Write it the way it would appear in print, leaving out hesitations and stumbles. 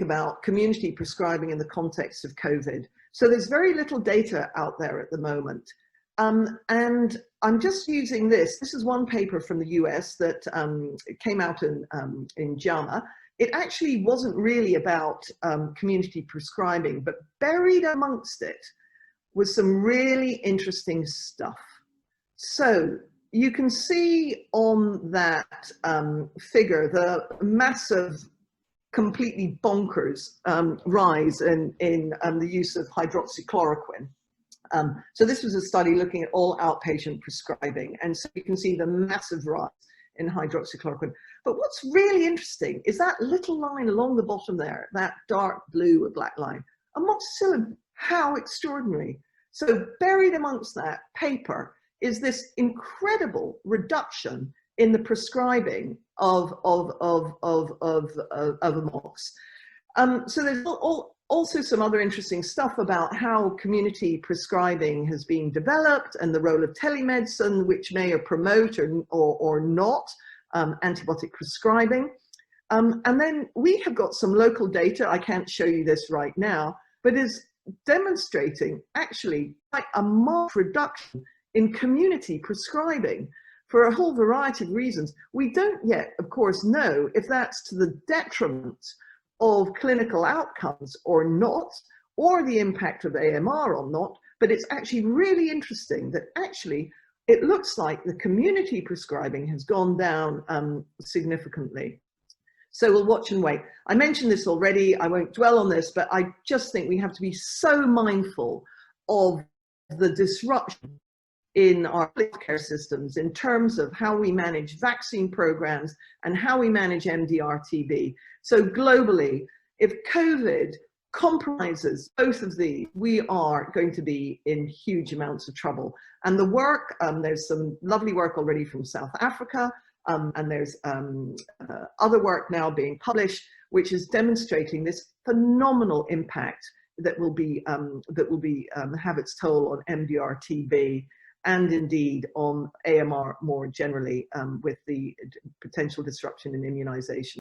about community prescribing in the context of COVID. So there's very little data out there at the moment. And I'm just using this. This is one paper from the US that came out in JAMA. It actually wasn't really about community prescribing, but buried amongst it was some really interesting stuff. So you can see on that figure the massive, completely bonkers rise in the use of hydroxychloroquine. So this was a study looking at all outpatient prescribing, and so you can see the massive rise in hydroxychloroquine. But what's really interesting is that little line along the bottom there, that dark blue or black line, amoxicillin. How extraordinary. So buried amongst that paper is this incredible reduction in the prescribing of amox. So there's also some other interesting stuff about how community prescribing has been developed and the role of telemedicine, which may promote or not antibiotic prescribing. And then we have got some local data. I can't show you this right now, but is demonstrating actually quite a marked reduction in community prescribing for a whole variety of reasons. We don't yet, of course, know if that's to the detriment of clinical outcomes or not, or the impact of AMR or not, but it's actually really interesting that actually it looks like the community prescribing has gone down significantly. So we'll watch and wait. I mentioned this already, I won't dwell on this, but I just think we have to be so mindful of the disruption in our healthcare systems in terms of how we manage vaccine programs and how we manage MDR-TB. So globally, if COVID compromises both of these, we are going to be in huge amounts of trouble. And the work, there's some lovely work already from South Africa, and there's other work now being published, which is demonstrating this phenomenal impact that will have its toll on MDR-TB and indeed on AMR more generally, with the potential disruption in immunization.